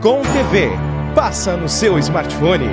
Com TV. Passa no seu smartphone.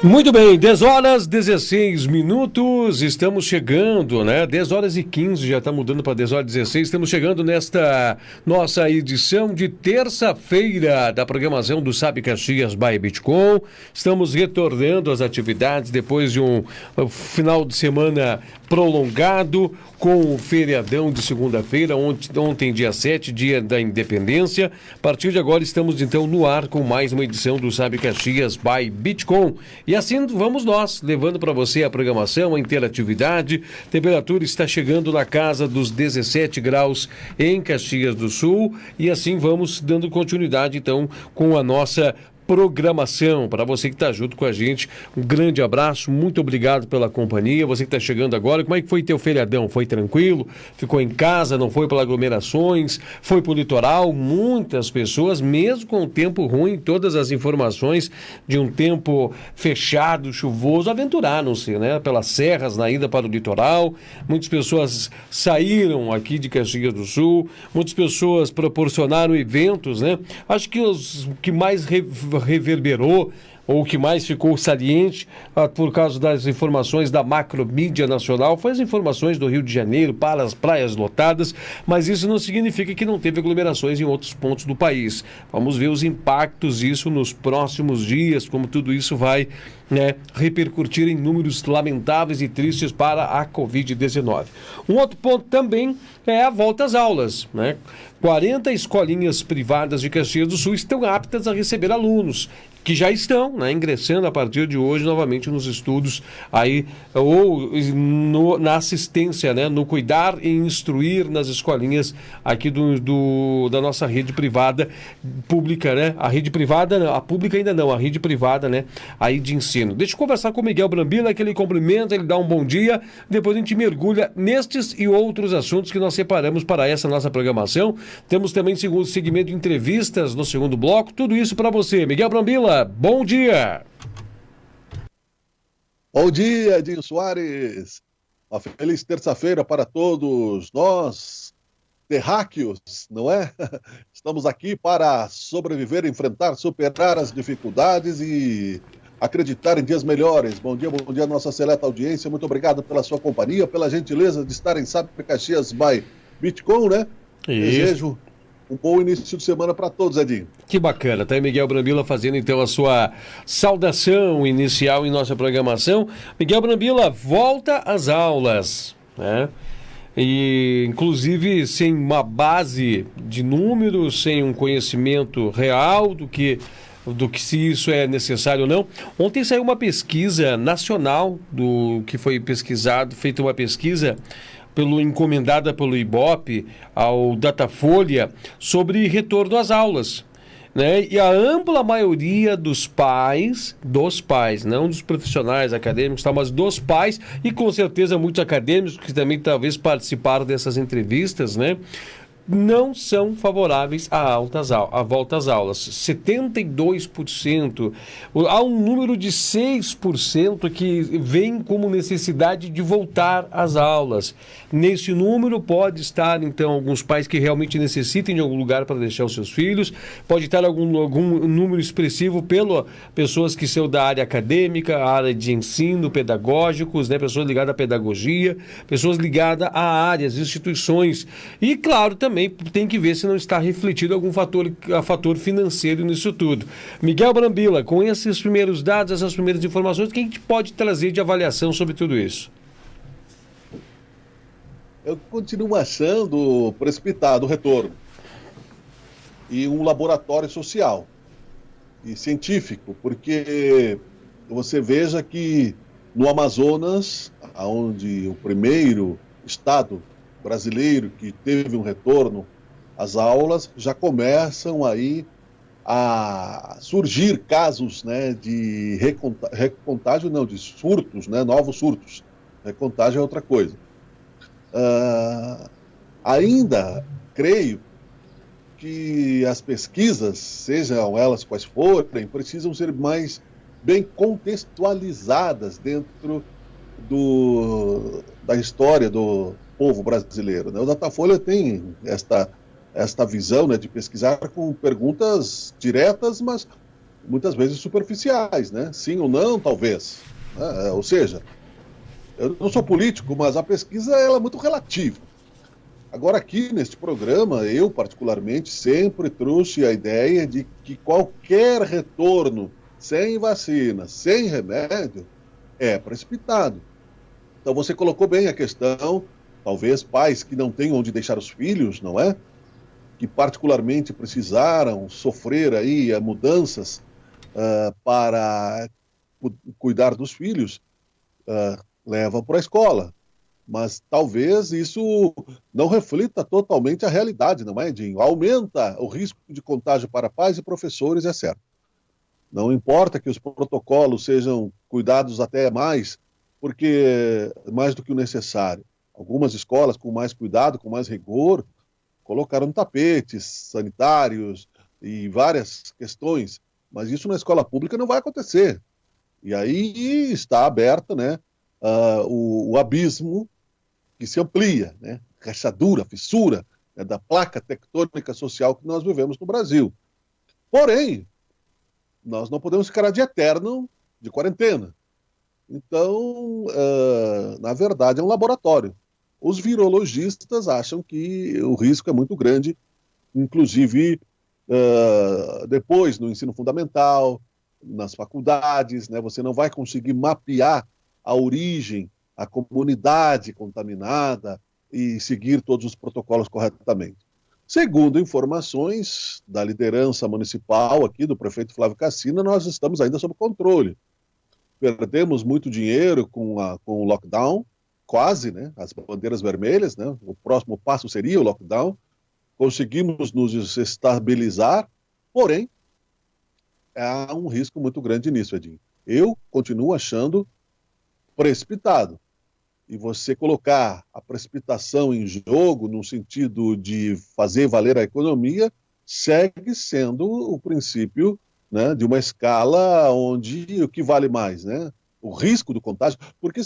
Muito bem, 10 horas 16 minutos, estamos chegando, né? 10 horas e 15, já está mudando para 10 horas e 16, estamos chegando nesta nossa edição de terça-feira da programação do Sabe Caxias by Bitcom. Estamos retornando às atividades depois de um final de semana prolongado, com o feriadão de segunda-feira, ontem dia 7, dia da Independência. A partir de agora estamos então no ar com mais uma edição do Sabe Caxias by Bitcom. E assim vamos nós, levando para você a programação, a interatividade. A temperatura está chegando na casa dos 17 graus em Caxias do Sul. E assim vamos dando continuidade então com a nossa programação. Para você que está junto com a gente, um grande abraço, muito obrigado pela companhia. Você que está chegando agora, como é que foi teu feriadão? Foi tranquilo? Ficou em casa, não foi para aglomerações? Foi para o litoral? Muitas pessoas, mesmo com o tempo ruim, todas as informações de um tempo fechado, chuvoso, aventuraram-se, né? Pelas serras na ida para o litoral. Muitas pessoas saíram aqui de Caxias do Sul, muitas pessoas proporcionaram eventos, né? Acho que os que mais reverberou, ou o que mais ficou saliente por causa das informações da macromídia nacional, foi as informações do Rio de Janeiro para as praias lotadas, mas isso não significa que não teve aglomerações em outros pontos do país. Vamos ver os impactos disso nos próximos dias, como tudo isso vai, né, repercutir em números lamentáveis e tristes para a Covid-19. Um outro ponto também é a volta às aulas, né? 40 escolinhas privadas de Caxias do Sul estão aptas a receber alunos que já estão, né, ingressando a partir de hoje novamente nos estudos aí, ou na assistência, né, no cuidar e instruir nas escolinhas aqui da nossa rede privada pública, né? A rede privada, a pública ainda não, a rede privada, né, aí de ensino. Deixa eu conversar com o Miguel Brambila, que ele cumprimenta, ele dá um bom dia, depois a gente mergulha nestes e outros assuntos que nós separamos para essa nossa programação. Temos também segmento de entrevistas no segundo bloco, tudo isso para você. Miguel Brambila, bom dia! Bom dia, Edinho Soares! Uma feliz terça-feira para todos nós, terráqueos, não é? Estamos aqui para sobreviver, enfrentar, superar as dificuldades e acreditar em dias melhores. Bom dia, nossa seleta audiência. Muito obrigado pela sua companhia, pela gentileza de estar em Sabe Caxias by Bitcom, né? Isso. Desejo um bom início de semana para todos, Edinho. Que bacana, tá aí Miguel Brambila fazendo então a sua saudação inicial em nossa programação. Miguel Brambila, volta às aulas, né? E inclusive sem uma base de números, sem um conhecimento real do que se isso é necessário ou não. Ontem saiu uma pesquisa nacional que foi pesquisado, feita uma pesquisa encomendada pelo Ibope ao Datafolha sobre retorno às aulas, né? E a ampla maioria dos pais, não dos profissionais acadêmicos, mas dos pais, e com certeza muitos acadêmicos que também talvez participaram dessas entrevistas, né, não são favoráveis à volta às aulas. 72%. Há um número de 6% que vem como necessidade de voltar às aulas. Nesse número pode estar, então, alguns pais que realmente necessitem de algum lugar para deixar os seus filhos, pode estar algum número expressivo pessoas que são da área acadêmica, área de ensino, pedagógicos, né, pessoas ligadas à pedagogia, pessoas ligadas a áreas, instituições. E, claro, também tem que ver se não está refletido algum fator financeiro nisso tudo. Miguel Brambila, com esses primeiros dados, essas primeiras informações, o que a gente pode trazer de avaliação sobre tudo isso? Eu continuo achando precipitado o retorno. E um laboratório social e científico, porque você veja que no Amazonas, onde o primeiro estado brasileiro que teve um retorno às aulas, já começam aí a surgir casos, né, de recontágio, não, de surtos, né, novos surtos. Recontágio é outra coisa. Ainda creio que as pesquisas, sejam elas quais forem, precisam ser mais bem contextualizadas dentro da história do povo brasileiro, né? O Datafolha tem esta visão, né, de pesquisar com perguntas diretas, mas muitas vezes superficiais, né? Sim ou não, talvez. Né? Ou seja, eu não sou político, mas a pesquisa ela é muito relativa. Agora aqui neste programa, eu particularmente sempre trouxe a ideia de que qualquer retorno sem vacina, sem remédio, é precipitado. Então você colocou bem a questão, talvez pais que não tenham onde deixar os filhos, não é? Que particularmente precisaram sofrer aí mudanças para cuidar dos filhos, levam para a escola. Mas talvez isso não reflita totalmente a realidade, não é, Edinho? Aumenta o risco de contágio para pais e professores, é certo. Não importa que os protocolos sejam cuidados até mais, porque mais do que o necessário. Algumas escolas, com mais cuidado, com mais rigor, colocaram tapetes sanitários e várias questões, mas isso na escola pública não vai acontecer. E aí está aberta, né, o abismo que se amplia, né, rachadura, fissura, né, da placa tectônica social que nós vivemos no Brasil. Porém, nós não podemos ficar de eterno de quarentena. Então, na verdade, é um laboratório. Os virologistas acham que o risco é muito grande, inclusive depois no ensino fundamental, nas faculdades, né, você não vai conseguir mapear a origem, a comunidade contaminada e seguir todos os protocolos corretamente. Segundo informações da liderança municipal aqui, do prefeito Flávio Cassina, nós estamos ainda sob controle. Perdemos muito dinheiro com o lockdown, quase, né? As bandeiras vermelhas, né? O próximo passo seria o lockdown. Conseguimos nos estabilizar, porém, há um risco muito grande nisso, Edinho. Eu continuo achando precipitado. E você colocar a precipitação em jogo, no sentido de fazer valer a economia, segue sendo o princípio, né, de uma escala onde o que vale mais, né? O risco do contágio, porque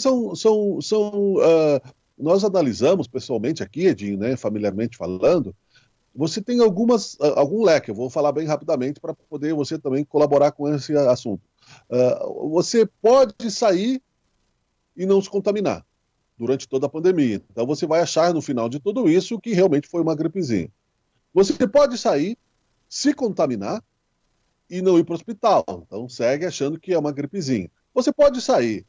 nós analisamos pessoalmente aqui, Edinho, né, familiarmente falando, você tem algum leque, eu vou falar bem rapidamente para poder você também colaborar com esse assunto. Você pode sair e não se contaminar durante toda a pandemia. Então você vai achar no final de tudo isso que realmente foi uma gripezinha. Você pode sair, se contaminar e não ir para o hospital. Então segue achando que é uma gripezinha. Você pode sair,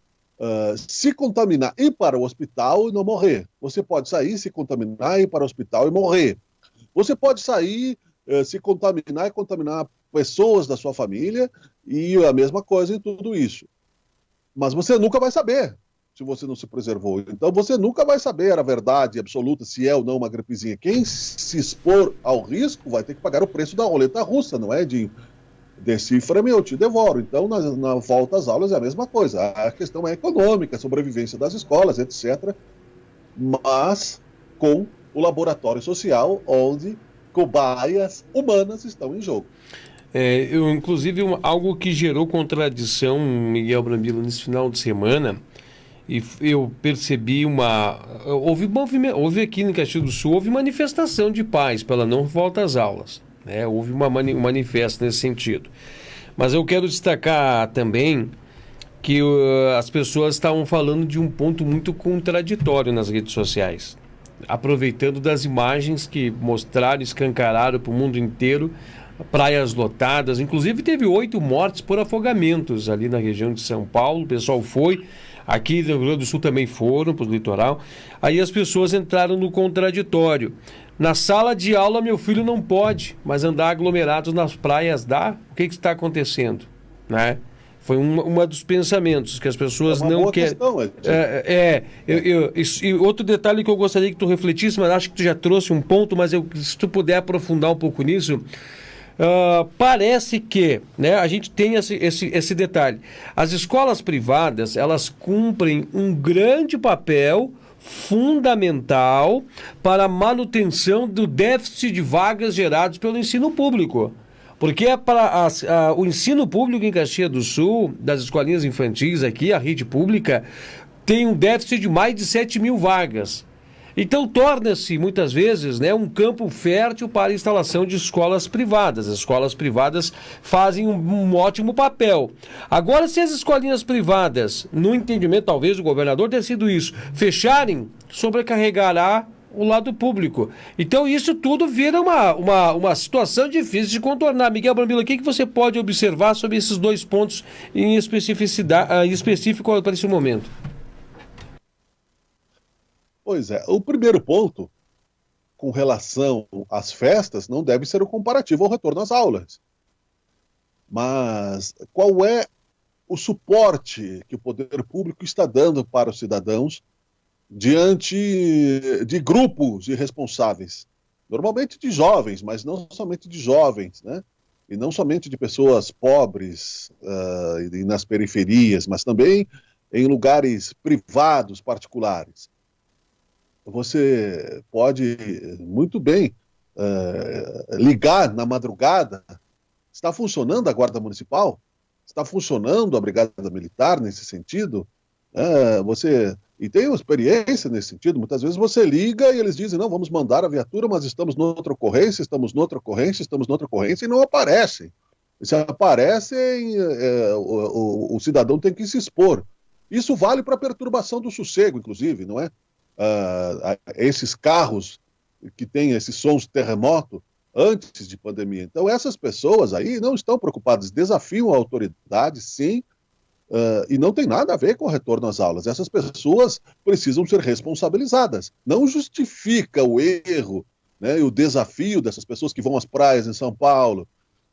se contaminar e ir para o hospital e não morrer. Você pode sair, se contaminar e ir para o hospital e morrer. Você pode sair, se contaminar e contaminar pessoas da sua família e a mesma coisa em tudo isso. Mas você nunca vai saber se você não se preservou. Então você nunca vai saber a verdade absoluta se é ou não uma gripezinha. Quem se expor ao risco vai ter que pagar o preço da roleta russa, não é, de decifra-me, eu te devoro. Então, na volta às aulas é a mesma coisa. A questão é econômica, a sobrevivência das escolas, etc. Mas com o laboratório social, onde cobaias humanas estão em jogo. Inclusive, algo que gerou contradição, Miguel Brambila, nesse final de semana, e eu percebi houve aqui em Caxias do Sul, houve manifestação de pais pela não volta às aulas, né? Houve um manifesto nesse sentido. Mas eu quero destacar também que as pessoas estavam falando de um ponto muito contraditório nas redes sociais, aproveitando das imagens que mostraram, escancararam para o mundo inteiro, praias lotadas, inclusive teve 8 mortes por afogamentos ali na região de São Paulo, o pessoal foi, aqui no Rio Grande do Sul também foram para o litoral, aí as pessoas entraram no contraditório. Na sala de aula meu filho não pode, mas andar aglomerados nas praias dá? O que está acontecendo? Né? Foi um dos pensamentos que as pessoas não querem. E outro detalhe que eu gostaria que tu refletisse, mas acho que tu já trouxe um ponto, mas se tu puder aprofundar um pouco nisso, parece que, né, a gente tem esse detalhe. As escolas privadas, elas cumprem um grande papel fundamental para a manutenção do déficit de vagas gerados pelo ensino público. Porque o ensino público em Caxias do Sul, das escolinhas infantis aqui, a rede pública, tem um déficit de mais de 7 mil vagas. Então, torna-se, muitas vezes, né, um campo fértil para a instalação de escolas privadas. As escolas privadas fazem um ótimo papel. Agora, se as escolinhas privadas, no entendimento, talvez, do governador tenha sido isso, fecharem, sobrecarregará o lado público. Então, isso tudo vira uma situação difícil de contornar. Miguel Brambila, o que você pode observar sobre esses dois pontos em específico para esse momento? Pois é, o primeiro ponto, com relação às festas, não deve ser o comparativo ao retorno às aulas. Mas qual é o suporte que o poder público está dando para os cidadãos diante de grupos irresponsáveis? Normalmente de jovens, mas não somente de jovens, né? E não somente de pessoas pobres e nas periferias, mas também em lugares privados, particulares. Você pode muito bem ligar na madrugada. Está funcionando a Guarda Municipal? Está funcionando a Brigada Militar nesse sentido? E tem uma experiência nesse sentido. Muitas vezes você liga e eles dizem, não, vamos mandar a viatura, mas estamos noutra ocorrência, e não aparecem. Se aparecem, o cidadão tem que se expor. Isso vale para perturbação do sossego, inclusive, não é? Esses carros que têm esses sons de terremoto antes de pandemia. Então, essas pessoas aí não estão preocupadas, desafiam a autoridade, sim, e não tem nada a ver com o retorno às aulas. Essas pessoas precisam ser responsabilizadas. Não justifica o erro, né, e o desafio dessas pessoas que vão às praias em São Paulo,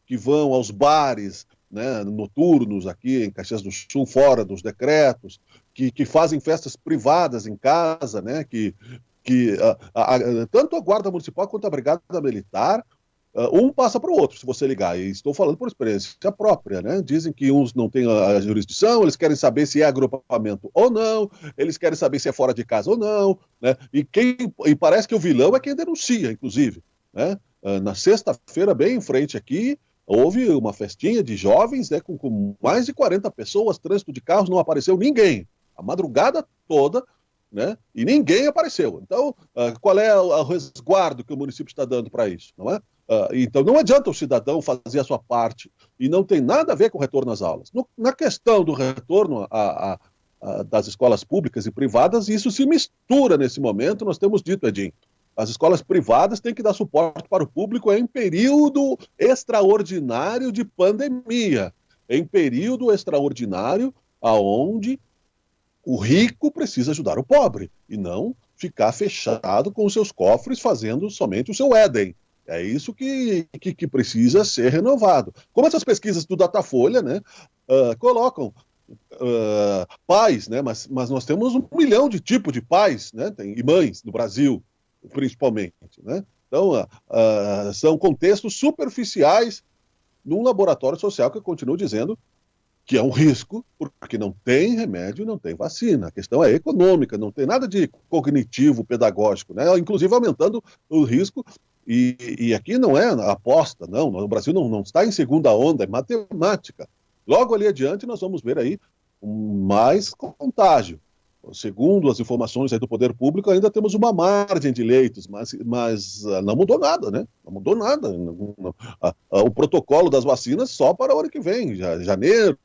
que vão aos bares, né, noturnos aqui em Caxias do Sul, fora dos decretos, que fazem festas privadas em casa, né, tanto a Guarda Municipal quanto a Brigada Militar, um passa para o outro, se você ligar, e estou falando por experiência própria, né? Dizem que uns não têm a jurisdição, eles querem saber se é agrupamento ou não, eles querem saber se é fora de casa ou não, né? E parece que o vilão é quem denuncia, inclusive, né? Na sexta-feira, bem em frente aqui, houve uma festinha de jovens, né, com mais de 40 pessoas, trânsito de carros, não apareceu ninguém, a madrugada toda, né? E ninguém apareceu. Então, qual é o resguardo que o município está dando para isso, não é? Então, não adianta o cidadão fazer a sua parte, e não tem nada a ver com o retorno às aulas. Na questão do retorno das escolas públicas e privadas, isso se mistura nesse momento, nós temos dito, Edinho. As escolas privadas têm que dar suporte para o público em período extraordinário de pandemia, em período extraordinário aonde o rico precisa ajudar o pobre, e não ficar fechado com os seus cofres fazendo somente o seu Éden. É isso que precisa ser renovado. Como essas pesquisas do Datafolha, né, colocam pais, né, mas nós temos 1 milhão de tipos de pais, né, e mães no Brasil, principalmente, né? Então, são contextos superficiais num laboratório social que eu continuo dizendo que é um risco, porque não tem remédio, não tem vacina. A questão é econômica, não tem nada de cognitivo, pedagógico, né? Inclusive aumentando o risco. E aqui não é aposta, não. O Brasil não está em segunda onda, é matemática. Logo ali adiante nós vamos ver aí mais contágio. Segundo as informações aí do poder público, ainda temos uma margem de leitos, mas não mudou nada, né? Não mudou nada. O protocolo das vacinas só para o ano que vem, janeiro.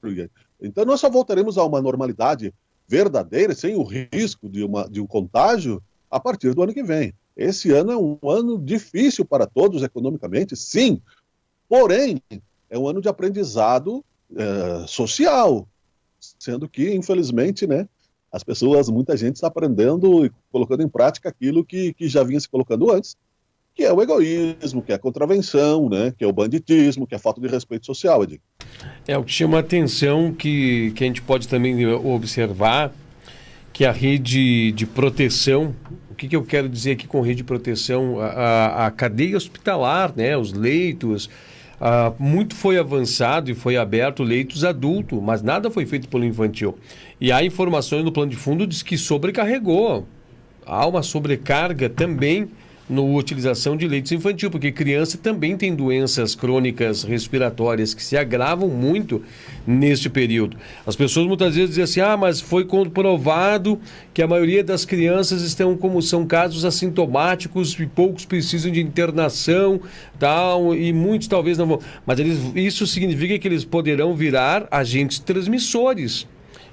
Então nós só voltaremos a uma normalidade verdadeira, sem o risco de um contágio, a partir do ano que vem. Esse ano é um ano difícil para todos economicamente, sim. Porém, é um ano de aprendizado social, sendo que, infelizmente, né, muita gente está aprendendo e colocando em prática aquilo que já vinha se colocando antes, que é o egoísmo, que é a contravenção, né, que é o banditismo, que é a falta de respeito social, Edinho. O que chama a atenção que a gente pode também observar, que a rede de proteção, o que eu quero dizer aqui com rede de proteção, a cadeia hospitalar, né, os leitos, muito foi avançado e foi aberto leitos adulto, mas nada foi feito pelo infantil. E há informações no plano de fundo diz que sobrecarregou. Há uma sobrecarga também na utilização de leites infantil, porque criança também tem doenças crônicas respiratórias que se agravam muito neste período. As pessoas muitas vezes dizem assim, mas foi comprovado que a maioria das crianças são casos assintomáticos e poucos precisam de internação, tal, e muitos talvez não vão. Mas isso significa que eles poderão virar agentes transmissores.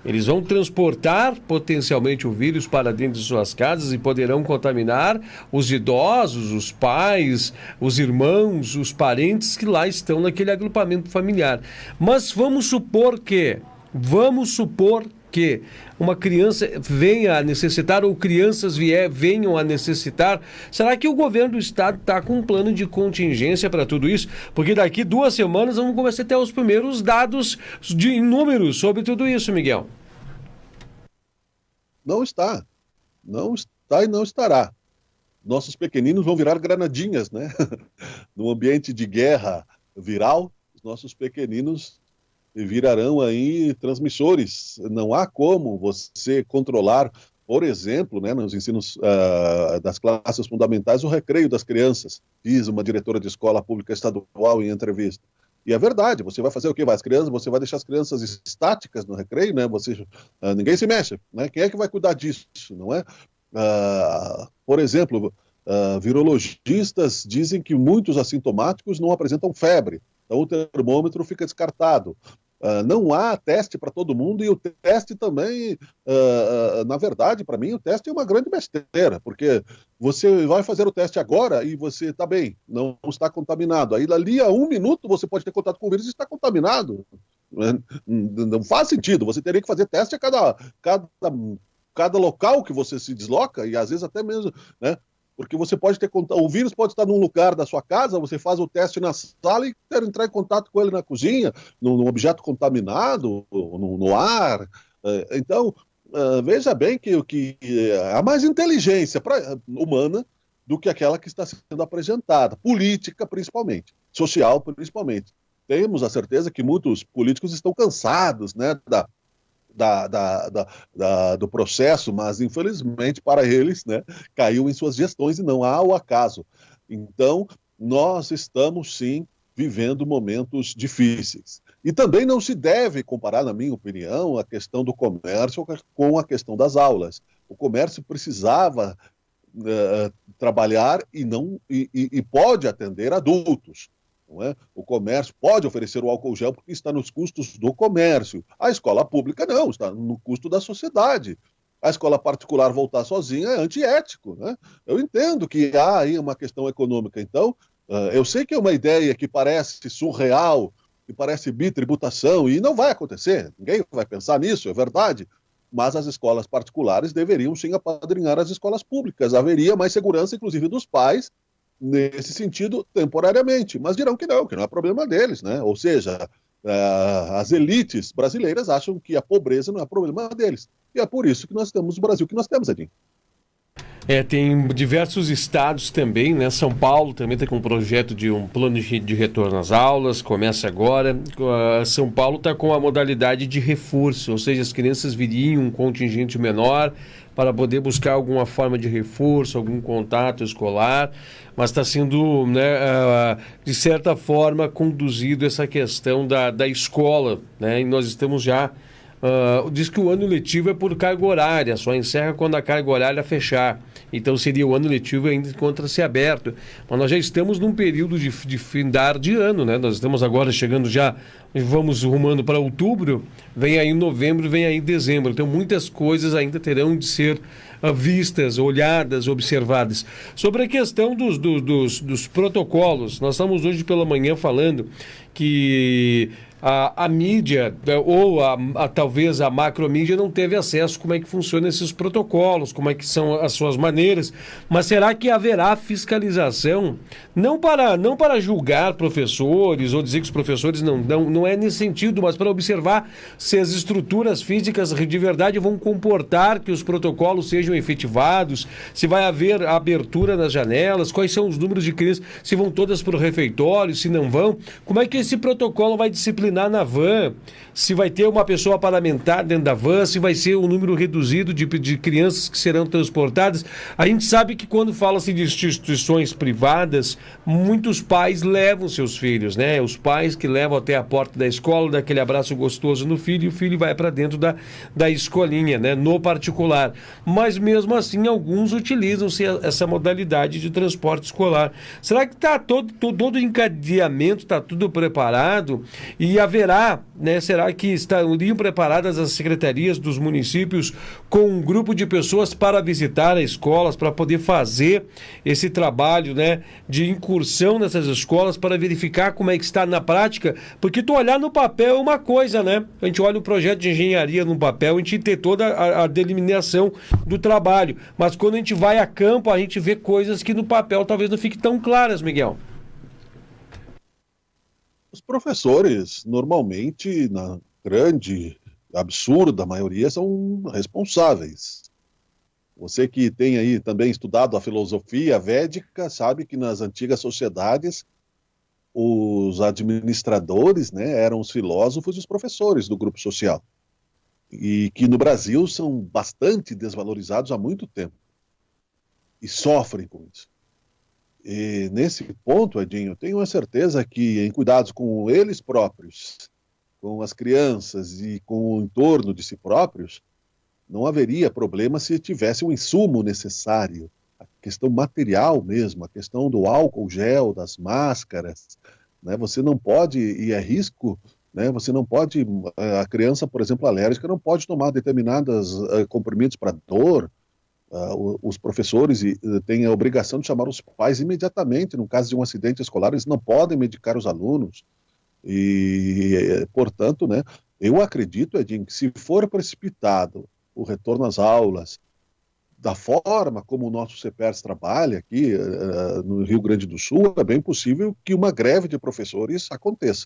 Eles vão transportar potencialmente o vírus para dentro de suas casas e poderão contaminar os idosos, os pais, os irmãos, os parentes que lá estão naquele agrupamento familiar. Mas vamos supor que uma criança venha a necessitar ou crianças venham a necessitar, será que o governo do estado está com um plano de contingência para tudo isso? Porque daqui 2 semanas vamos começar a ter os primeiros dados de números sobre tudo isso, Miguel. Não está e não estará. Nossos pequeninos vão virar granadinhas, né? No ambiente de guerra viral, os nossos pequeninos virarão aí transmissores. Não há como você controlar, por exemplo, né, nos ensinos das classes fundamentais, o recreio das crianças. Diz uma diretora de escola pública estadual em entrevista. E é verdade, você vai fazer o quê? Você vai deixar as crianças estáticas no recreio, né? Ninguém se mexe, né? Quem é que vai cuidar disso, não é? Por exemplo, virologistas dizem que muitos assintomáticos não apresentam febre, então o termômetro fica descartado. Não há teste para todo mundo e o teste também, na verdade, para mim, o teste é uma grande besteira, porque você vai fazer o teste agora e você está bem, não está contaminado. Aí, ali a 1 minuto, você pode ter contato com o vírus e está contaminado. Não faz sentido. Você teria que fazer teste a cada local que você se desloca e, às vezes, até mesmo, né? Porque você pode ter o vírus pode estar num lugar da sua casa, você faz o teste na sala e entrar em contato com ele na cozinha, num objeto contaminado, no ar. Então, veja bem que há mais inteligência humana do que aquela que está sendo apresentada, política principalmente, social principalmente. Temos a certeza que muitos políticos estão cansados, né, do processo, mas infelizmente para eles, né, caiu em suas gestões e não há o acaso. Então, nós estamos sim vivendo momentos difíceis. E também não se deve comparar, na minha opinião, a questão do comércio com a questão das aulas. O comércio precisava trabalhar e pode atender adultos. Não é? O comércio pode oferecer o álcool gel porque está nos custos do comércio. A escola pública não, está no custo da sociedade. A escola particular voltar sozinha é antiético. Né? Eu entendo que há aí uma questão econômica. Então, eu sei que é uma ideia que parece surreal, que parece bitributação, e não vai acontecer. Ninguém vai pensar nisso, é verdade. Mas as escolas particulares deveriam sim apadrinhar as escolas públicas. Haveria mais segurança, inclusive, dos pais, nesse sentido, temporariamente, mas dirão que não é problema deles, né? Ou seja, as elites brasileiras acham que a pobreza não é problema deles. E é por isso que nós temos o Brasil que nós temos, Edinho. Tem diversos estados também, né? São Paulo também está com um projeto de um plano de retorno às aulas, começa agora. São Paulo está com a modalidade de reforço, ou seja, as crianças viriam um contingente menor para poder buscar alguma forma de reforço, algum contato escolar, mas está sendo, né, de certa forma, conduzido essa questão da escola, né? E nós estamos já... diz que o ano letivo é por carga horária, só encerra quando a carga horária fechar. Então seria o ano letivo ainda encontra-se aberto. Mas nós já estamos num período de findar de ano, né? Nós estamos agora chegando já, vamos rumando para outubro, vem aí novembro, vem aí dezembro. Então muitas coisas ainda terão de ser vistas, olhadas, observadas. Sobre a questão dos protocolos, nós estamos hoje pela manhã falando que a mídia, ou talvez a macromídia, não teve acesso a como é que funcionam esses protocolos, como é que são as suas maneiras, mas será que haverá fiscalização? Não para julgar professores ou dizer que os professores não é nesse sentido, mas para observar se as estruturas físicas de verdade vão comportar que os protocolos sejam sejam efetivados, se vai haver abertura nas janelas, quais são os números de crianças, se vão todas para o refeitório, se não vão, como é que esse protocolo vai disciplinar na van, se vai ter uma pessoa parlamentar dentro da van, se vai ser um número reduzido de crianças que serão transportadas. A gente sabe que quando fala-se de instituições privadas, muitos pais levam seus filhos, né? Os pais que levam até a porta da escola, dá aquele abraço gostoso no filho, e o filho vai para dentro da escolinha, né? No particular. Mas mesmo assim, alguns utilizam-se essa modalidade de transporte escolar. Será que está todo o encadeamento, está tudo preparado? E haverá, né? Será que estariam preparadas as secretarias dos municípios com um grupo de pessoas para visitar as escolas, para poder fazer esse trabalho, né, de incursão nessas escolas, para verificar como é que está na prática? Porque tu olhar no papel é uma coisa, né? A gente olha o projeto de engenharia no papel, a gente tem toda a delimitação do trabalho, mas quando a gente vai a campo, a gente vê coisas que no papel talvez não fiquem tão claras, Miguel. Os professores, normalmente, na grande, absurda maioria, são responsáveis. Você que tem aí também estudado a filosofia védica, sabe que nas antigas sociedades, os administradores, né, eram os filósofos e os professores do grupo social. E que no Brasil são bastante desvalorizados há muito tempo. E sofrem com isso. E nesse ponto, Edinho, eu tenho a certeza que em cuidados com eles próprios, com as crianças e com o entorno de si próprios, não haveria problema se tivesse o insumo necessário, a questão material mesmo, a questão do álcool gel, das máscaras, né? Você não pode, e é risco, né? Você não pode, a criança, por exemplo, alérgica, não pode tomar determinados comprimidos para dor. Os professores têm a obrigação de chamar os pais imediatamente, no caso de um acidente escolar, eles não podem medicar os alunos. E, portanto, né, eu acredito, Edinho, que se for precipitado o retorno às aulas, da forma como o nosso CEPERS trabalha aqui no Rio Grande do Sul, é bem possível que uma greve de professores aconteça.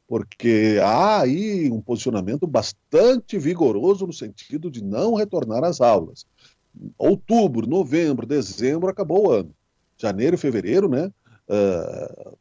Porque há aí um posicionamento bastante vigoroso no sentido de não retornar às aulas. Outubro, novembro, dezembro, acabou o ano. Janeiro e fevereiro, né?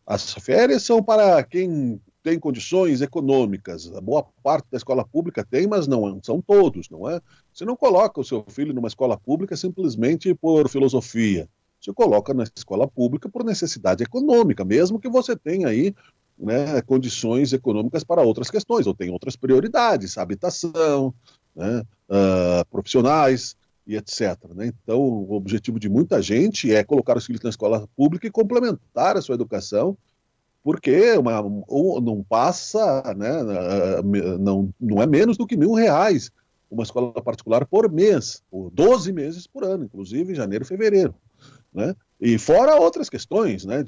As férias são para quem tem condições econômicas. A boa parte da escola pública tem, mas não são todos, não é? Você não coloca o seu filho numa escola pública simplesmente por filosofia. Você coloca na escola pública por necessidade econômica, mesmo que você tenha aí, né, condições econômicas para outras questões, ou tem outras prioridades, habitação, né, profissionais e etc. Né? Então, o objetivo de muita gente é colocar os filhos na escola pública e complementar a sua educação, porque não passa, né, não é menos do que R$ 1.000 uma escola particular por mês, por 12 meses por ano, inclusive janeiro e fevereiro. Né? E fora outras questões, né,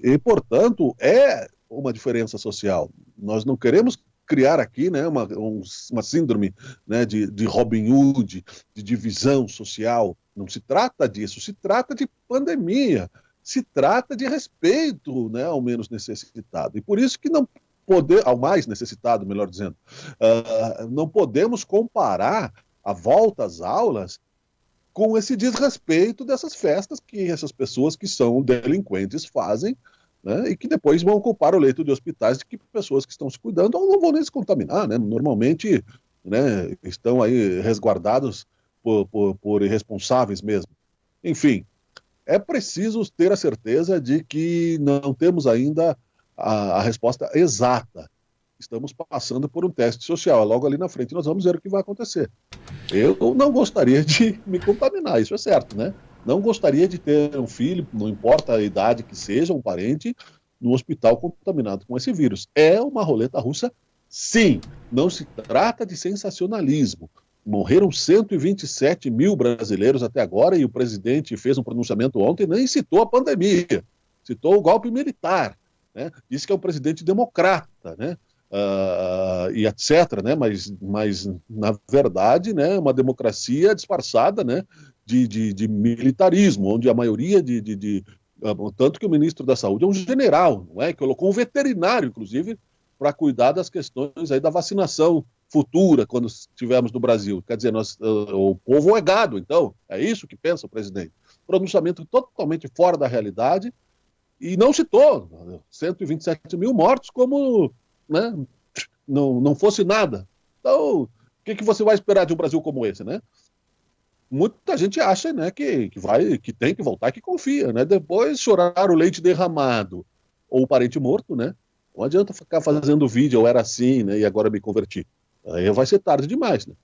e, portanto, é uma diferença social. Nós não queremos criar aqui, né, uma síndrome, né, de Robin Hood, de divisão social. Não se trata disso, se trata de pandemia, se trata de respeito, né, ao menos necessitado. E por isso que ao mais necessitado, melhor dizendo, não podemos comparar a volta às aulas com esse desrespeito dessas festas que essas pessoas que são delinquentes fazem, né, e que depois vão ocupar o leito de hospitais de que pessoas que estão se cuidando ou não vão nem se contaminar, né, normalmente, né, estão aí resguardados por irresponsáveis mesmo. Enfim, é preciso ter a certeza de que não temos ainda a resposta exata. Estamos passando por um teste social. Logo ali na frente nós vamos ver o que vai acontecer. Eu não gostaria de me contaminar, isso é certo, né? Não gostaria de ter um filho, não importa a idade que seja, um parente, no hospital contaminado com esse vírus. É uma roleta russa, sim. Não se trata de sensacionalismo. Morreram 127 mil brasileiros até agora e o presidente fez um pronunciamento ontem, nem citou a pandemia, citou o golpe militar, né? Disse que é um presidente democrata, né? E etc., né? Mas na verdade, né, uma democracia disfarçada, né, de militarismo, onde a maioria tanto que o ministro da Saúde é um general, não é? Que colocou um veterinário, inclusive, para cuidar das questões aí da vacinação futura quando estivermos no Brasil. Quer dizer, o povo é gado, então, é isso que pensa o presidente. Pronunciamento totalmente fora da realidade e não citou 127 mil mortos como, né, não fosse nada. Então, o que você vai esperar de um Brasil como esse, né? Muita gente acha, né, que tem que voltar, que confia, né? Depois chorar o leite derramado ou o parente morto, né? Não adianta ficar fazendo vídeo, eu era assim, né, e agora me converti. Aí vai ser tarde demais, né?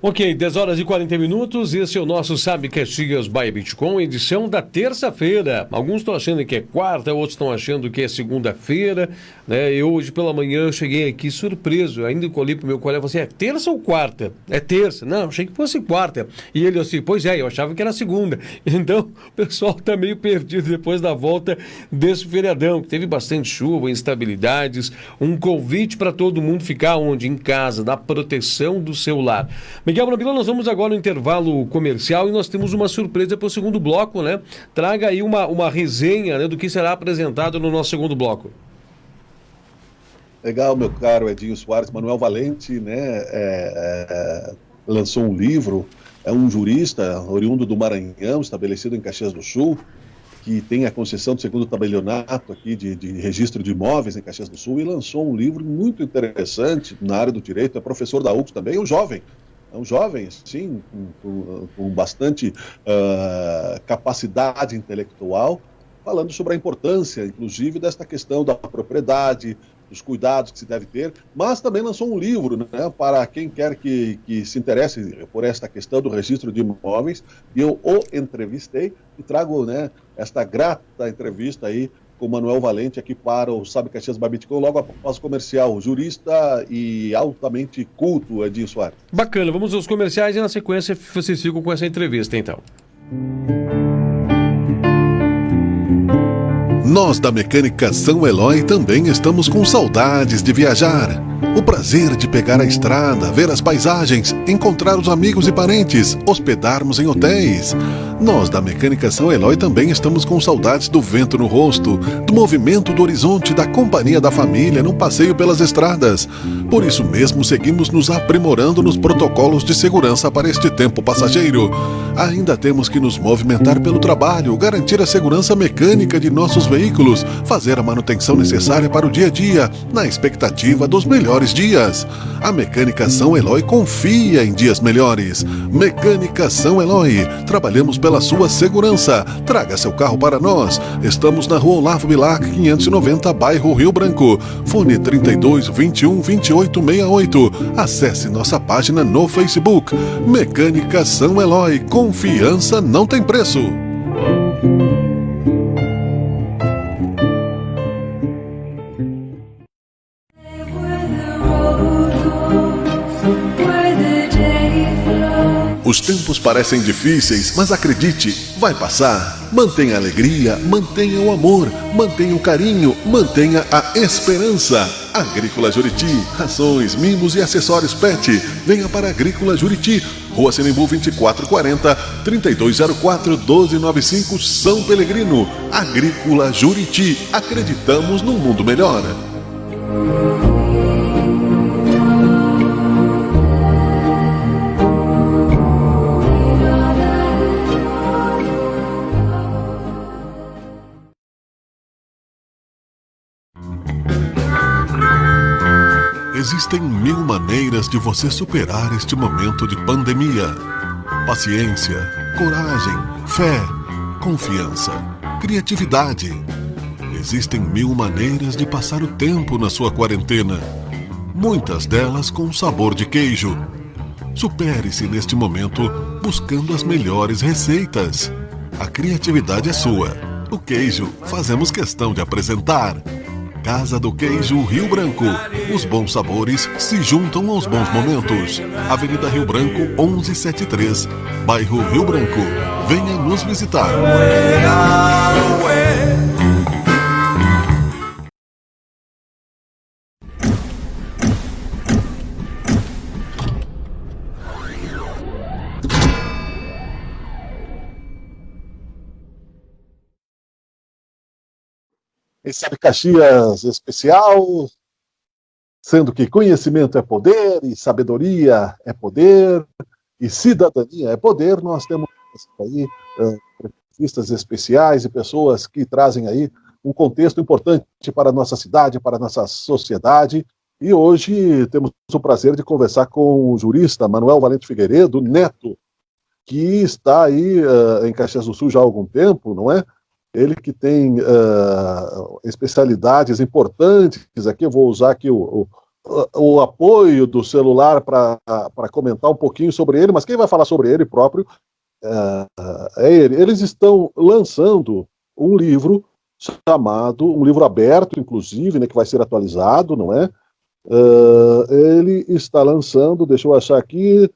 Ok, 10 horas e 40 minutos, esse é o nosso Sabe Caxias by Bitcoin, edição da terça-feira. Alguns estão achando que é quarta, outros estão achando que é segunda-feira, né? Eu hoje pela manhã cheguei aqui surpreso, ainda colhi pro meu colega e falei assim, é terça ou quarta? É terça. Não, achei que fosse quarta. E ele assim, pois é, eu achava que era segunda. Então, o pessoal tá meio perdido depois da volta desse feriadão, que teve bastante chuva, instabilidades, um convite para todo mundo ficar onde? Em casa, na proteção do seu lar. Miguel Brambila, nós vamos agora no intervalo comercial e nós temos uma surpresa para o segundo bloco, né? Traga aí uma resenha, né, do que será apresentado no nosso segundo bloco. Legal, meu caro Edinho Soares. Manuel Valente, né, lançou um livro, é um jurista oriundo do Maranhão, estabelecido em Caxias do Sul, que tem a concessão do segundo tabelionato aqui de registro de imóveis em Caxias do Sul, e lançou um livro muito interessante na área do direito, é professor da UFRGS também, é um jovem, sim, com bastante capacidade intelectual, falando sobre a importância, inclusive, desta questão da propriedade, dos cuidados que se deve ter, mas também lançou um livro, né, para quem quer que se interesse por esta questão do registro de imóveis, e eu o entrevistei e trago, né, esta grata entrevista aí com o Manuel Valente aqui para o Sabe Caxias by Bitcoin, logo após o comercial, jurista e altamente culto, Edinho Soares. Bacana, vamos aos comerciais e na sequência vocês ficam com essa entrevista, então. Nós da Mecânica São Eloy também estamos com saudades de viajar. O prazer de pegar a estrada, ver as paisagens, encontrar os amigos e parentes, hospedarmos em hotéis. Nós da Mecânica São Eloy também estamos com saudades do vento no rosto, do movimento do horizonte, da companhia da família num passeio pelas estradas. Por isso mesmo seguimos nos aprimorando nos protocolos de segurança para este tempo passageiro. Ainda temos que nos movimentar pelo trabalho, garantir a segurança mecânica de nossos veículos, fazer a manutenção necessária para o dia a dia, na expectativa dos melhores dias. A Mecânica São Eloy confia em dias melhores. Mecânica São Eloy, trabalhamos pela sua segurança. Traga seu carro para nós. Estamos na Rua Olavo Bilac, 590, bairro Rio Branco. Fone 32 21 28 68. Acesse nossa página no Facebook. Mecânica São Eloy, confiança não tem preço. Os tempos parecem difíceis, mas acredite, vai passar. Mantenha a alegria, mantenha o amor, mantenha o carinho, mantenha a esperança. Agrícola Juriti, rações, mimos e acessórios PET. Venha para a Agrícola Juriti, Rua Sinimbu 2440, 3204-1295, São Pelegrino. Agrícola Juriti, acreditamos num mundo melhor. Existem 1000 maneiras de você superar este momento de pandemia. Paciência, coragem, fé, confiança, criatividade. Existem 1000 maneiras de passar o tempo na sua quarentena. Muitas delas com sabor de queijo. Supere-se neste momento buscando as melhores receitas. A criatividade é sua. O queijo fazemos questão de apresentar. Casa do Queijo Rio Branco. Os bons sabores se juntam aos bons momentos. Avenida Rio Branco 1173, bairro Rio Branco. Venha nos visitar. Esse Sabe Caxias especial, sendo que conhecimento é poder, e sabedoria é poder, e cidadania é poder, nós temos aí entrevistas especiais e pessoas que trazem aí um contexto importante para a nossa cidade, para a nossa sociedade. E hoje temos o prazer de conversar com o jurista Manuel Valente Figueiredo Neto, que está aí em Caxias do Sul já há algum tempo, não é? Ele que tem especialidades importantes aqui, eu vou usar aqui o apoio do celular para comentar um pouquinho sobre ele, mas quem vai falar sobre ele próprio é ele. Eles estão lançando um livro chamado, um livro aberto, inclusive, né, que vai ser atualizado, não é? Ele está lançando, deixa eu achar aqui,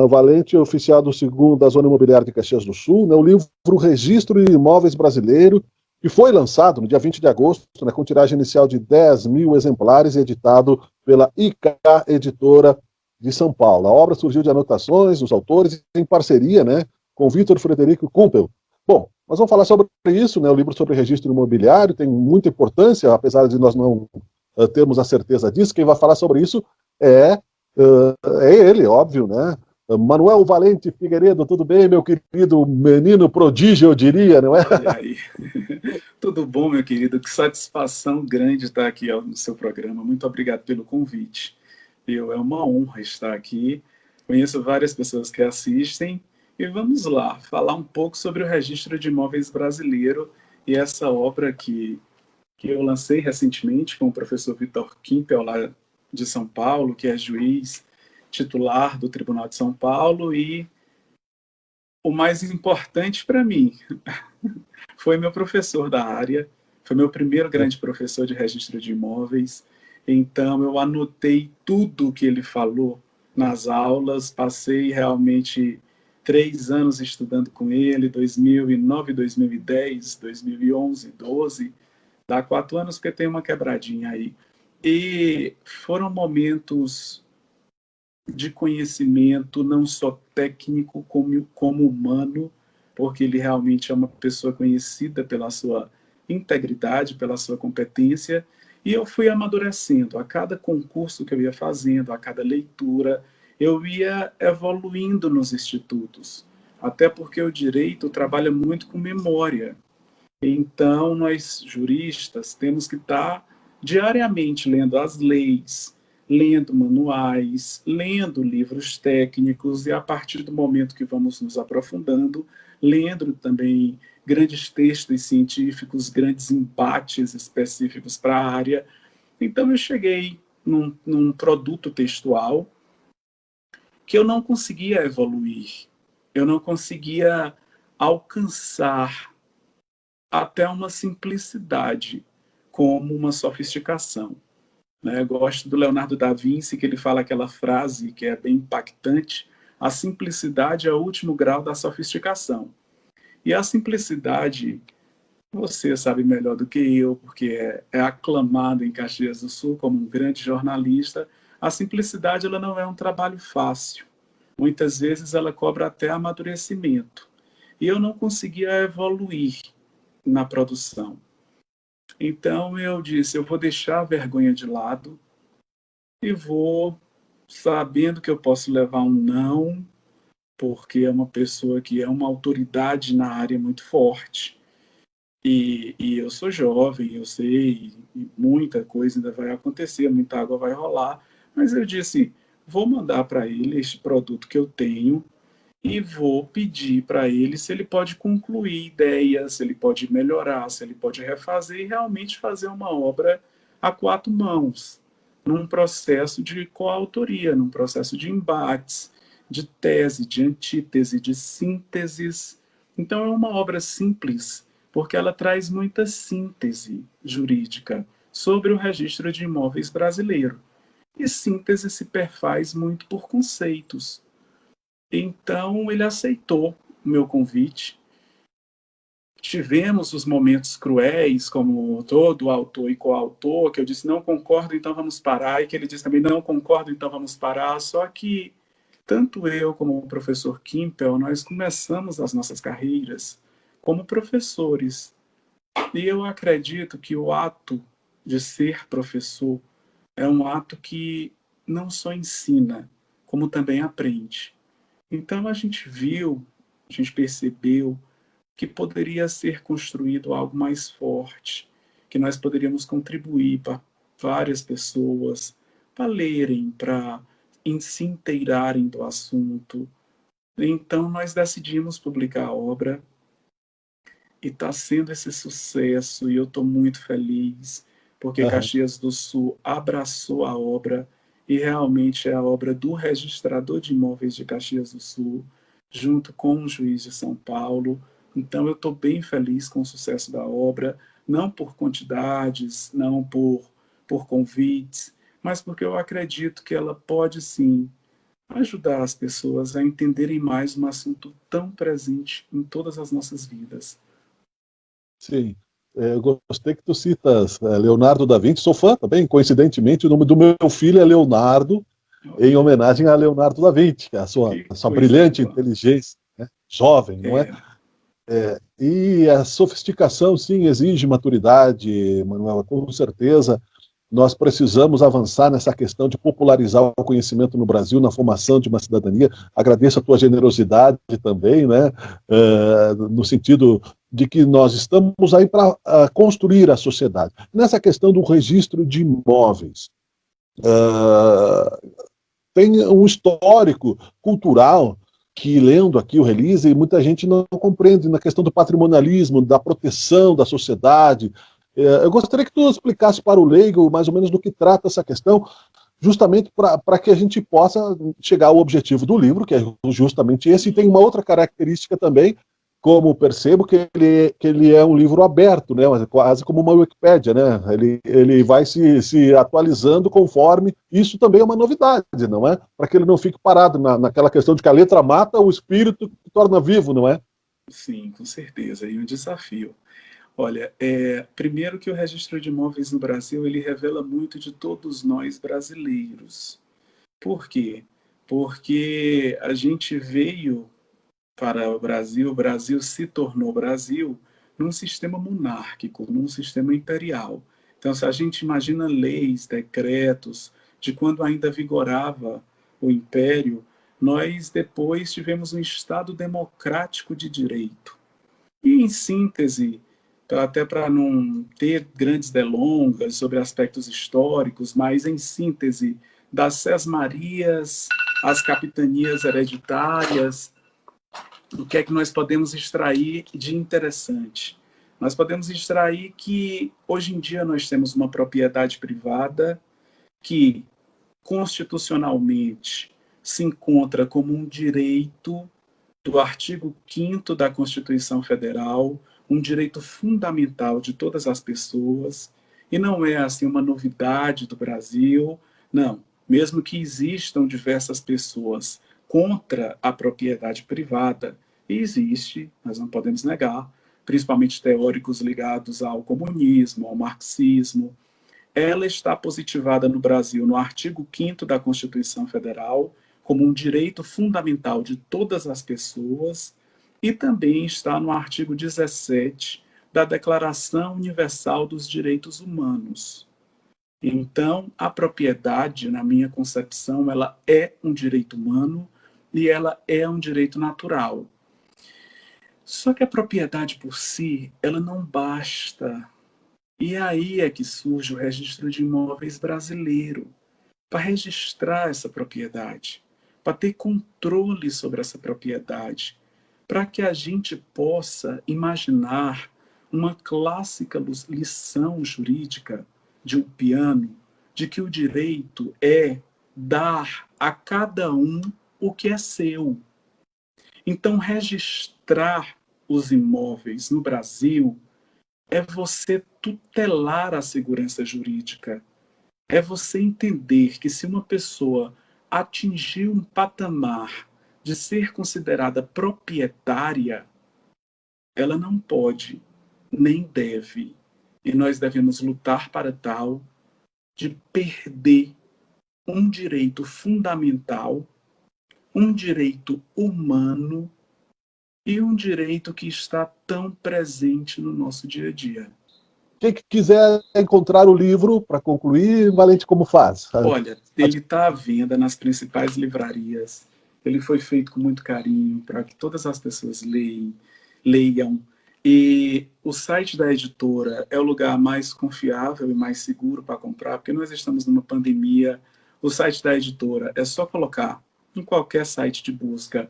Valente, oficial do segundo da Zona Imobiliária de Caxias do Sul, né, o livro Registro de Imóveis Brasileiro, que foi lançado no dia 20 de agosto, né, com tiragem inicial de 10 mil exemplares, editado pela IK Editora de São Paulo. A obra surgiu de anotações dos autores em parceria, né, com Vitor Frederico Kumpel. Bom, nós vamos falar sobre isso, né, o livro sobre registro imobiliário tem muita importância, apesar de nós não termos a certeza disso. Quem vai falar sobre isso é ele, óbvio, né? Manuel Valente Figueiredo, tudo bem, meu querido menino prodígio, eu diria, não é? Olha aí. Tudo bom, meu querido? Que satisfação grande estar aqui no seu programa. Muito obrigado pelo convite. É uma honra estar aqui. Conheço várias pessoas que assistem e vamos lá, falar um pouco sobre o registro de imóveis brasileiro e essa obra que eu lancei recentemente com o professor Vitor Kimpel, lá de São Paulo, que é juiz titular do Tribunal de São Paulo, e o mais importante para mim foi meu professor da área, foi meu primeiro grande professor de registro de imóveis, então eu anotei tudo que ele falou nas aulas, passei realmente 3 anos estudando com ele, 2009, 2010, 2011, 12, dá 4 anos porque tem uma quebradinha aí. E foram momentos de conhecimento, não só técnico, como humano, porque ele realmente é uma pessoa conhecida pela sua integridade, pela sua competência, e eu fui amadurecendo. A cada concurso que eu ia fazendo, a cada leitura, eu ia evoluindo nos institutos, até porque o direito trabalha muito com memória. Então, nós juristas temos que estar diariamente lendo as leis, lendo manuais, lendo livros técnicos e, a partir do momento que vamos nos aprofundando, lendo também grandes textos científicos, grandes embates específicos para a área. Então, eu cheguei num produto textual que eu não conseguia evoluir, eu não conseguia alcançar até uma simplicidade como uma sofisticação. Eu gosto do Leonardo da Vinci, que ele fala aquela frase que é bem impactante: a simplicidade é o último grau da sofisticação. E a simplicidade, você sabe melhor do que eu, porque é aclamado em Caxias do Sul como um grande jornalista, a simplicidade ela não é um trabalho fácil. Muitas vezes ela cobra até amadurecimento. E eu não conseguia evoluir na produção. Então eu disse, eu vou deixar a vergonha de lado e vou, sabendo que eu posso levar um não, porque é uma pessoa que é uma autoridade na área muito forte. E eu sou jovem, eu sei, e muita coisa ainda vai acontecer, muita água vai rolar, mas eu disse, vou mandar para ele este produto que eu tenho e vou pedir para ele se ele pode concluir ideias, se ele pode melhorar, se ele pode refazer e realmente fazer uma obra a 4 mãos, num processo de coautoria, num processo de embates, de tese, de antítese, de sínteses. Então é uma obra simples, porque ela traz muita síntese jurídica sobre o registro de imóveis brasileiro. E síntese se perfaz muito por conceitos. Então, ele aceitou o meu convite. Tivemos os momentos cruéis, como todo autor e coautor, que eu disse, não concordo, então vamos parar, e que ele disse também, não concordo, então vamos parar. Só que, tanto eu como o professor Kimpel, nós começamos as nossas carreiras como professores. E eu acredito que o ato de ser professor é um ato que não só ensina, como também aprende. Então a gente viu, a gente percebeu que poderia ser construído algo mais forte, que nós poderíamos contribuir para várias pessoas, para lerem, para se inteirarem do assunto. Então nós decidimos publicar a obra e está sendo esse sucesso e eu estou muito feliz porque Aham. Caxias do Sul abraçou a obra e realmente é a obra do registrador de imóveis de Caxias do Sul, junto com o juiz de São Paulo. Então eu estou bem feliz com o sucesso da obra, não por quantidades, não por convites, mas porque eu acredito que ela pode sim ajudar as pessoas a entenderem mais um assunto tão presente em todas as nossas vidas. Sim. Eu gostei que tu citas Leonardo da Vinci, sou fã também, coincidentemente, o nome do meu filho é Leonardo, em Olha, homenagem a Leonardo da Vinci, que é que a sua coisa brilhante boa. inteligência, né? Jovem, não é? É, E a sofisticação, sim, exige maturidade, Manuela, com certeza. Nós precisamos avançar nessa questão de popularizar o conhecimento no Brasil, na formação de uma cidadania. Agradeço a tua generosidade também, né? No sentido de que nós estamos aí para construir a sociedade. Nessa questão do registro de imóveis, tem um histórico cultural que, lendo aqui o release, muita gente não compreende na questão do patrimonialismo, da proteção da sociedade. Eu gostaria que tu explicasse para o leigo mais ou menos do que trata essa questão, justamente para que a gente possa chegar ao objetivo do livro, que é justamente esse, e tem uma outra característica também, como percebo, que ele é um livro aberto, né? Quase como uma Wikipédia, né? Ele vai se atualizando conforme. Isso também é uma novidade, não é? Para que ele não fique parado naquela questão de que a letra mata, o espírito que torna vivo, não é? sim, com certeza, e um desafio. Olha, primeiro que o registro de imóveis no Brasil, ele revela muito de todos nós brasileiros. Por quê? Porque a gente veio para o Brasil se tornou Brasil num sistema monárquico, num sistema imperial. Então, se a gente imagina leis, decretos, de quando ainda vigorava o império, nós depois tivemos um Estado democrático de direito. E, em síntese, até para não ter grandes delongas sobre aspectos históricos, mas, em síntese, das sesmarias às capitanias hereditárias, o que é que nós podemos extrair de interessante? Nós podemos extrair que, hoje em dia, nós temos uma propriedade privada que, constitucionalmente, se encontra como um direito do artigo 5º da Constituição Federal, um direito fundamental de todas as pessoas, e não é assim uma novidade do Brasil, não. Mesmo que existam diversas pessoas contra a propriedade privada, e existe, nós não podemos negar, principalmente teóricos ligados ao comunismo, ao marxismo, ela está positivada no Brasil no artigo 5º da Constituição Federal como um direito fundamental de todas as pessoas e também está no artigo 17 da Declaração Universal dos Direitos Humanos. Então, a propriedade, na minha concepção, ela é um direito humano e ela é um direito natural. Só que a propriedade por si, ela não basta. E aí é que surge o registro de imóveis brasileiro, para registrar essa propriedade, para ter controle sobre essa propriedade, para que a gente possa imaginar uma clássica lição jurídica de um piano, de que o direito é dar a cada um o que é seu. Então, registrar os imóveis no Brasil é você tutelar a segurança jurídica. É você entender que se uma pessoa atingir um patamar de ser considerada proprietária, ela não pode, nem deve, e nós devemos lutar para tal, de perder um direito fundamental, um direito humano e um direito que está tão presente no nosso dia a dia. Quem que quiser encontrar o livro para concluir, Valente, como faz? Olha, ele está à venda nas principais livrarias. Ele foi feito com muito carinho para que todas as pessoas leiam. E o site da editora é o lugar mais confiável e mais seguro para comprar, porque nós estamos numa pandemia. O site da editora é só colocar em qualquer site de busca.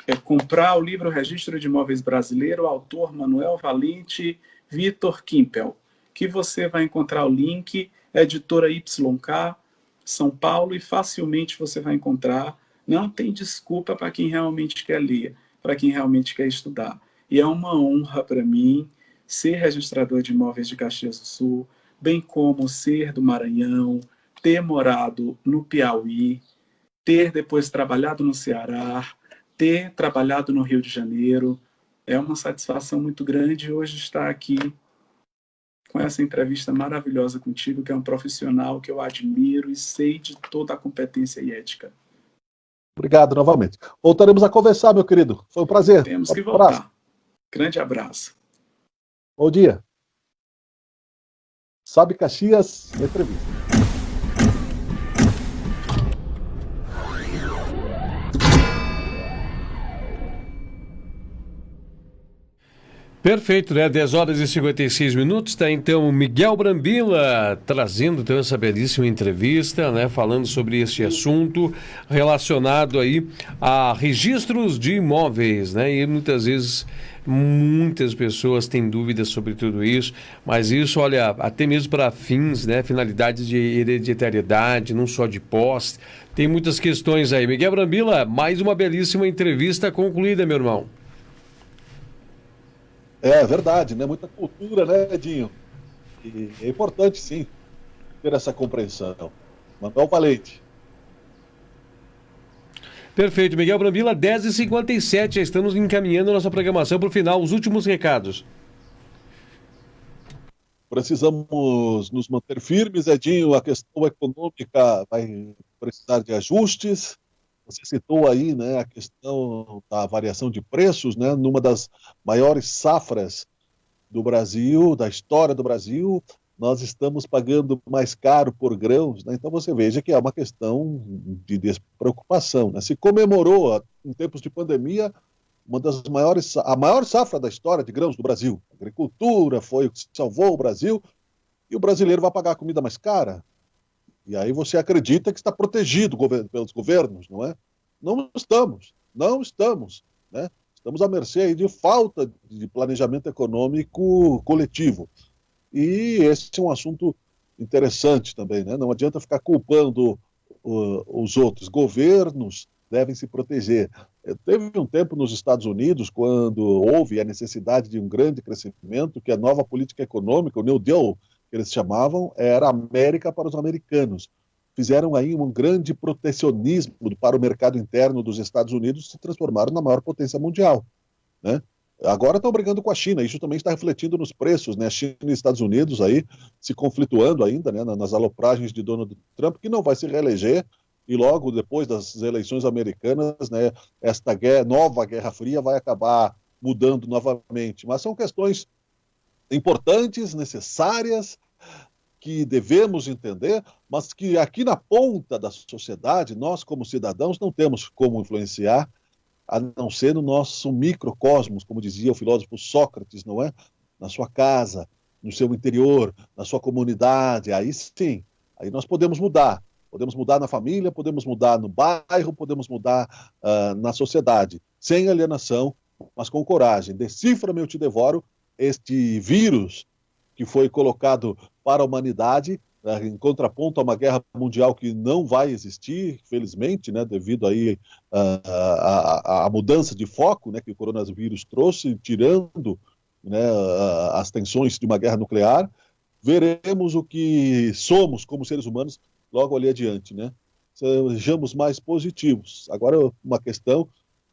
É comprar o livro Registro de Imóveis Brasileiro, autor Manuel Valente, Vitor Kimpel, que você vai encontrar o link, editora YK, São Paulo, e facilmente você vai encontrar. Não tem desculpa para quem realmente quer ler, para quem realmente quer estudar. E é uma honra para mim ser registrador de imóveis de Caxias do Sul, bem como ser do Maranhão, ter morado no Piauí, ter depois trabalhado no Ceará, ter trabalhado no Rio de Janeiro. É uma satisfação muito grande hoje estar aqui com essa entrevista maravilhosa contigo, que é um profissional que eu admiro e sei de toda a competência e ética. Obrigado novamente. Voltaremos a conversar, meu querido. Foi um prazer. Temos que voltar. Grande abraço. Bom dia. Sabe Caxias, entrevista. Perfeito, né? 10 horas e 56 minutos. Está então o Miguel Brambila trazendo então essa belíssima entrevista, né? Falando sobre este assunto relacionado aí a registros de imóveis, né? E muitas vezes muitas pessoas têm dúvidas sobre tudo isso, mas isso, olha, até mesmo para fins, né? Finalidades de hereditariedade, não só de posse. Tem muitas questões aí. Miguel Brambila, mais uma belíssima entrevista concluída, meu irmão. É verdade, né? Muita cultura, né, Edinho? E é importante, sim, ter essa compreensão. Manuel Valente. Perfeito, Miguel Brambila, 10h57, já estamos encaminhando a nossa programação para o final. Os últimos recados. Precisamos nos manter firmes, Edinho. A questão econômica vai precisar de ajustes. Você citou aí, né, a questão da variação de preços, né, numa das maiores safras do Brasil, da história do Brasil, nós estamos pagando mais caro por grãos, né? Então você veja que é uma questão de despreocupação, né? Se comemorou, em tempos de pandemia, a maior safra da história de grãos do Brasil. A agricultura foi o que salvou o Brasil, e o brasileiro vai pagar a comida mais cara. E aí você acredita que está protegido pelos governos, não é? Não estamos, né? Estamos à mercê aí de falta de planejamento econômico coletivo. E esse é um assunto interessante também, né? Não adianta ficar culpando os outros. Governos devem se proteger. Teve um tempo nos Estados Unidos, quando houve a necessidade de um grande crescimento, que a nova política econômica, o New Deal, que eles chamavam, era América para os americanos. Fizeram aí um grande protecionismo para o mercado interno dos Estados Unidos, se transformaram na maior potência mundial, né? Agora estão brigando com a China, isso também está refletindo nos preços, né? A China e Estados Unidos aí se conflituando ainda, né, nas alopragens de Donald Trump, que não vai se reeleger, e logo depois das eleições americanas, né, esta nova Guerra Fria vai acabar mudando novamente. Mas são questões importantes, necessárias, que devemos entender, mas que aqui na ponta da sociedade, nós como cidadãos não temos como influenciar, a não ser no nosso microcosmos, como dizia o filósofo Sócrates, não é? Na sua casa, no seu interior, na sua comunidade, aí sim, aí nós podemos mudar na família, podemos mudar no bairro, podemos mudar na sociedade, sem alienação, mas com coragem. Decifra-me, eu te devoro, este vírus que foi colocado para a humanidade, em contraponto a uma guerra mundial que não vai existir, felizmente, né, devido aí a mudança de foco, né, que o coronavírus trouxe, tirando, né, as tensões de uma guerra nuclear. Veremos o que somos como seres humanos logo ali adiante, né? Sejamos mais positivos. Agora, uma questão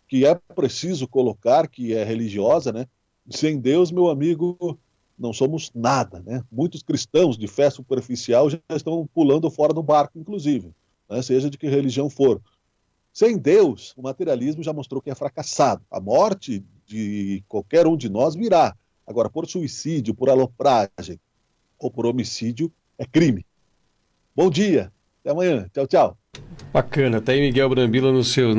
que é preciso colocar, que é religiosa, né? Sem Deus, meu amigo, não somos nada, né? Muitos cristãos de fé superficial já estão pulando fora do barco, inclusive, né? Seja de que religião for. Sem Deus, o materialismo já mostrou que é fracassado. A morte de qualquer um de nós virá. Agora, por suicídio, por alopragem, ou por homicídio é crime. Bom dia, até amanhã. Tchau, tchau. Bacana, tá aí Miguel Brambila no seu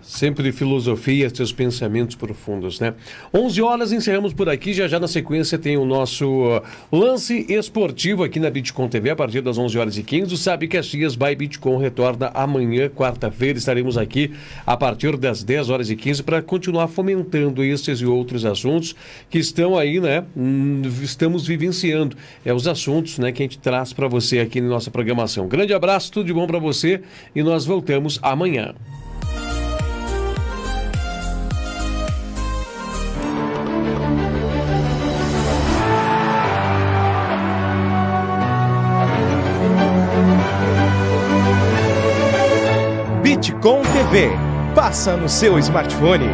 sempre de filosofia, seus pensamentos profundos, né? 11 horas, encerramos por aqui, já na sequência tem o nosso lance esportivo aqui na Bitcom TV, a partir das 11h15, Sabe Caxias by Bitcom retorna amanhã, quarta-feira, estaremos aqui a partir das 10h15 para continuar fomentando estes e outros assuntos que estão aí, né? Estamos vivenciando, os assuntos, né, que a gente traz para você aqui na nossa programação. Grande abraço, tudo de bom para você. E nós voltamos amanhã. Bitcom TV. Passa no seu smartphone.